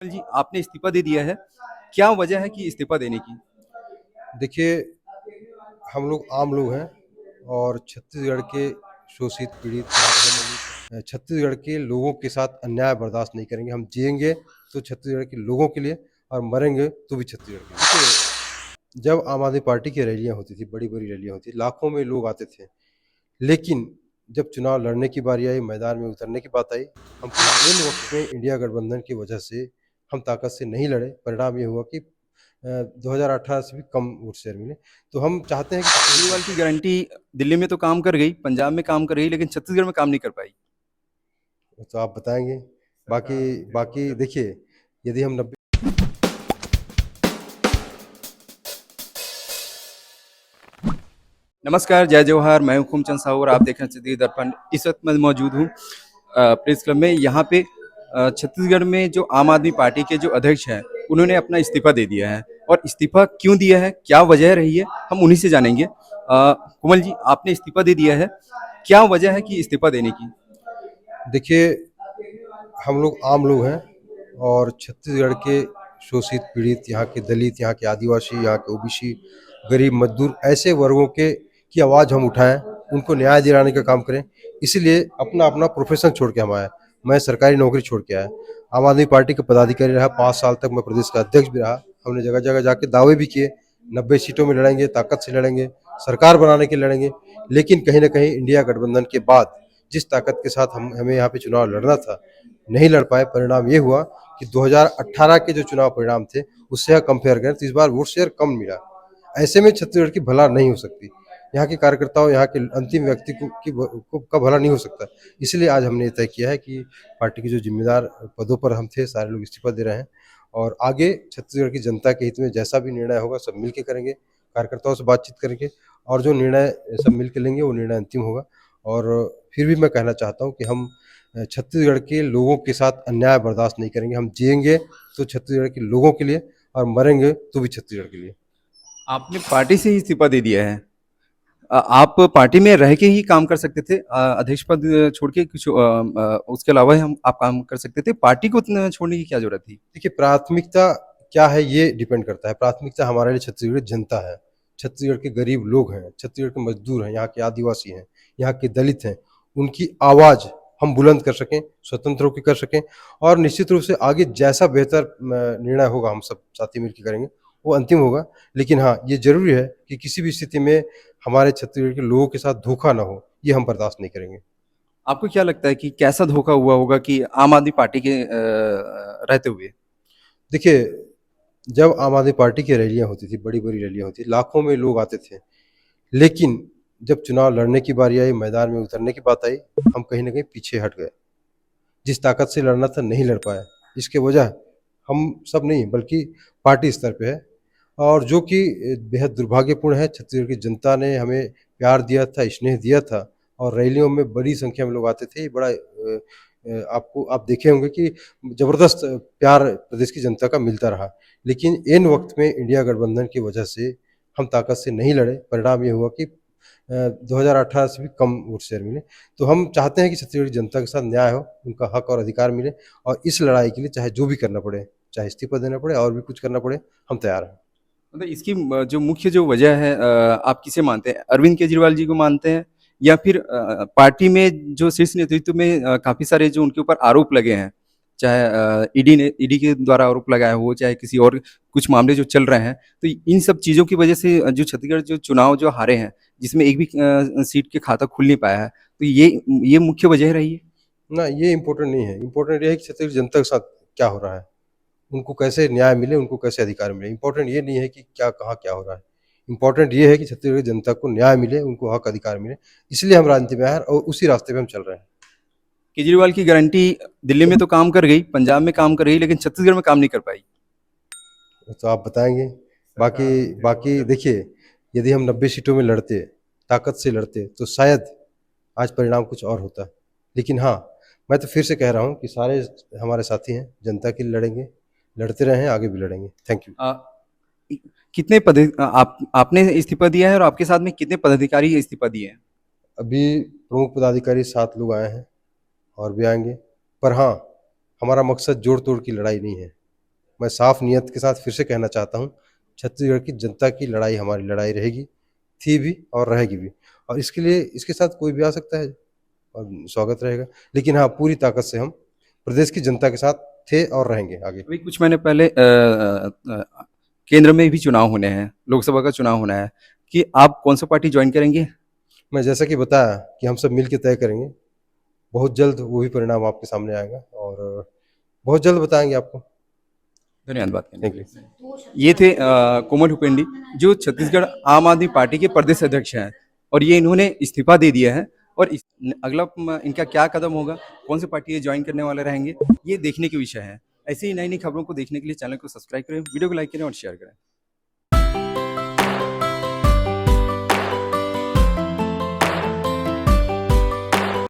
जी, आपने इस्तीफ़ा दे दिया है। क्या वजह है कि इस्तीफ़ा देने की? देखिए, हम लोग आम लोग हैं और छत्तीसगढ़ के शोषित, पीड़ित छत्तीसगढ़ के लोगों के साथ अन्याय बर्दाश्त नहीं करेंगे। हम जिएँगे तो छत्तीसगढ़ के लोगों के लिए और मरेंगे तो भी छत्तीसगढ़ के लिए। देखिए, जब आम आदमी पार्टी की रैलियाँ होती थी, बड़ी-बड़ी रैलियाँ होती थी, लाखों में लोग आते थे। लेकिन जब चुनाव लड़ने की बारी आई, मैदान में उतरने की बात आई, हम इन वक़्त में इंडिया गठबंधन की वजह से हम ताकत से नहीं लड़े। परिणाम ये हुआ कि 2018 से भी कम वोट शेयर मिले। तो हम चाहते हैं कि केजरीवाल की गारंटी दिल्ली में तो काम कर गई, पंजाब में काम कर रही, लेकिन छत्तीसगढ़ में काम नहीं कर पाई। तो आप बताएँगे। बाकी बाकी देखिए, यदि हम 90। नमस्कार, जय जवाहर, मैं हूँ खूबचंद साहू और आप देख रहे हैं छत्तीसगढ़ दर्पण। इस वक़्त मैं मौजूद हूँ प्रेस क्लब में। यहाँ पे छत्तीसगढ़ में जो आम आदमी पार्टी के जो अध्यक्ष हैं, उन्होंने अपना इस्तीफ़ा दे दिया है और इस्तीफ़ा क्यों दिया है, क्या वजह रही है, हम उन्हीं से जानेंगे। कोमल जी, आपने इस्तीफ़ा दे दिया है। क्या वजह है कि इस्तीफ़ा देने की? देखिए, हम लोग आम लोग हैं और छत्तीसगढ़ के शोषित, पीड़ित, यहाँ के दलित, यहाँ के आदिवासी, यहाँ के ओबीसी, गरीब मज़दूर ऐसे वर्गों के की आवाज़ हम उठाएँ, उनको न्याय दिलाने का काम करें। इसीलिए अपना-अपना प्रोफ़ेशन छोड़ के हम आए। मैं सरकारी नौकरी छोड़ के आया। आम आदमी पार्टी का पदाधिकारी रहा, 5 साल तक मैं प्रदेश का अध्यक्ष भी रहा। हमने जगह-जगह जाके दावे भी किए, 90 सीटों में लड़ेंगे, ताकत से लड़ेंगे, सरकार बनाने के लिए लड़ेंगे। लेकिन कहीं न कहीं इंडिया गठबंधन के बाद जिस ताकत के साथ हमें यहाँ पे चुनाव लड़ना था, नहीं लड़ पाए। परिणाम ये हुआ कि 2018 के जो चुनाव परिणाम थे, उससे अगर कंपेयर करें तो इस बार वोट शेयर कम मिला। ऐसे में छत्तीसगढ़ की भला नहीं हो सकती। यहाँ के कार्यकर्ताओं, यहाँ के अंतिम व्यक्ति का भला नहीं हो सकता। इसलिए आज हमने ये तय किया है कि पार्टी के जो ज़िम्मेदार पदों पर हम थे, सारे लोग इस्तीफ़ा दे रहे हैं और आगे छत्तीसगढ़ की जनता के हित में जैसा भी निर्णय होगा, सब मिल के करेंगे। कार्यकर्ताओं से बातचीत करेंगे और जो निर्णय सब मिल के लेंगे, वो निर्णय अंतिम होगा। और फिर भी मैं कहना चाहता हूँ कि हम छत्तीसगढ़ के लोगों के साथ अन्याय बर्दाश्त नहीं करेंगे। हम जिएँगे तो छत्तीसगढ़ के लोगों के लिए और मरेंगे तो भी छत्तीसगढ़ के लिए। आपने पार्टी से ही इस्तीफ़ा दे दिया है। आप पार्टी में रह के ही काम कर सकते थे, अध्यक्ष पद छोड़ के कुछ उसके अलावा हम आप काम कर सकते थे। पार्टी को छोड़ने की क्या ज़रूरत थी? देखिए, प्राथमिकता क्या है ये डिपेंड करता है। प्राथमिकता हमारे लिए छत्तीसगढ़ की जनता है। छत्तीसगढ़ के गरीब लोग हैं, छत्तीसगढ़ के मज़दूर हैं, यहाँ के आदिवासी हैं, यहाँ के दलित हैं। उनकी आवाज़ हम बुलंद कर सकें, स्वतंत्र होके कर सकें और निश्चित रूप से आगे जैसा बेहतर निर्णय होगा हम सब साथी मिल के करेंगे, वो अंतिम होगा। लेकिन हाँ, ये ज़रूरी है कि किसी भी स्थिति में हमारे छत्तीसगढ़ के लोगों के साथ धोखा ना हो, ये हम बर्दाश्त नहीं करेंगे। आपको क्या लगता है कि कैसा धोखा हुआ होगा कि आम आदमी पार्टी के रहते हुए? देखिए, जब आम आदमी पार्टी की रैलियाँ होती थी, बड़ी-बड़ी रैलियाँ होती थी, लाखों में लोग आते थे। लेकिन जब चुनाव लड़ने की बारी आई, मैदान में उतरने की बात आई, हम कहीं न कहीं पीछे हट गए। जिस ताकत से लड़ना था नहीं लड़ पाए। इसकी वजह हम सब नहीं बल्कि पार्टी स्तर पे है और जो कि बेहद दुर्भाग्यपूर्ण है। छत्तीसगढ़ की जनता ने हमें प्यार दिया था, स्नेह दिया था और रैलियों में बड़ी संख्या में लोग आते थे। ये बड़ा आपको आप देखे होंगे कि ज़बरदस्त प्यार प्रदेश की जनता का मिलता रहा। लेकिन ऐन वक़्त में इंडिया गठबंधन की वजह से हम ताकत से नहीं लड़े। परिणाम ये हुआ कि 2018 से भी कम वोट शेयर मिले। तो हम चाहते हैं कि छत्तीसगढ़ की जनता के साथ न्याय हो, उनका हक और अधिकार मिले और इस लड़ाई के लिए चाहे जो भी करना पड़े, चाहे इस्तीफ़ा देना पड़े और भी कुछ करना पड़े, हम तैयार हैं। मतलब इसकी जो मुख्य जो वजह है, आप किसे मानते हैं? अरविंद केजरीवाल जी को मानते हैं या फिर पार्टी में जो शीर्ष नेतृत्व में काफ़ी सारे जो उनके ऊपर आरोप लगे हैं, चाहे ईडी के द्वारा आरोप लगाया हो, चाहे किसी और कुछ मामले जो चल रहे हैं, तो इन सब चीज़ों की वजह से जो छत्तीसगढ़ जो चुनाव जो हारे हैं, जिसमें एक भी सीट के खाता खुल नहीं पाया है, तो ये मुख्य वजह रही है? ना, ये इम्पोर्टेंट नहीं है, इम्पोर्टेंट ये है कि छत्तीसगढ़ जनता के साथ क्या हो रहा है, उनको कैसे न्याय मिले, उनको कैसे अधिकार मिले। इम्पोर्टेंट ये नहीं है कि क्या कहाँ क्या हो रहा है। इम्पोर्टेंट ये है कि छत्तीसगढ़ की जनता को न्याय मिले, उनको हक अधिकार मिले। इसलिए हम राजनीति में आए हैं और उसी रास्ते पे हम चल रहे हैं। केजरीवाल की गारंटी दिल्ली में तो काम कर गई, पंजाब में काम कर रही, लेकिन छत्तीसगढ़ में काम नहीं कर पाई। तो आप बताएँगे। बाकी बाकी देखिए, यदि हम 90 सीटों में लड़ते, ताकत से लड़ते, तो शायद आज परिणाम कुछ और होता। लेकिन हाँ, मैं तो फिर से कह रहा हूँ कि सारे हमारे साथी हैं, जनता के लिए लड़ेंगे, लड़ते रहे हैं, आगे भी लड़ेंगे। Thank you. अ, कितने आपने इस्तीफा दिया है और आपके साथ में कितने पदाधिकारी इस्तीफा दिए हैं? अभी प्रमुख पदाधिकारी 7 लोग आए हैं और भी आएँगे। पर हाँ, हमारा मकसद जोड़-तोड़ की लड़ाई नहीं है। मैं साफ नियत के साथ फिर से कहना चाहता हूँ, छत्तीसगढ़ की जनता की लड़ाई हमारी लड़ाई रहेगी, थी भी और रहेगी भी, और इसके लिए इसके साथ कोई भी आ सकता है और स्वागत रहेगा। लेकिन हाँ, पूरी ताकत से हम प्रदेश की जनता के साथ थे और रहेंगे आगे। अभी कुछ महीने पहले केंद्र में भी चुनाव होने हैं, लोकसभा का चुनाव होना है, कि आप कौन सा पार्टी ज्वाइन करेंगे? मैं जैसा कि बताया कि हम सब मिल के तय करेंगे, बहुत जल्द वो भी परिणाम आपके सामने आएगा और बहुत जल्द बताएंगे आपको। धन्यवाद बात करने थैंक के यू। लिए। ये थे कोमल हुपेंडी, जो छत्तीसगढ़ आम आदमी पार्टी के प्रदेश अध्यक्ष हैं, और ये इन्होंने इस्तीफा दे दिया है। और अगला इनका क्या कदम होगा, कौन सी पार्टी ये ज्वाइन करने वाले रहेंगे, ये देखने के विषय है। ऐसे ही नई नई खबरों को देखने के लिए चैनल को सब्सक्राइब करें, वीडियो को लाइक करें और शेयर करें।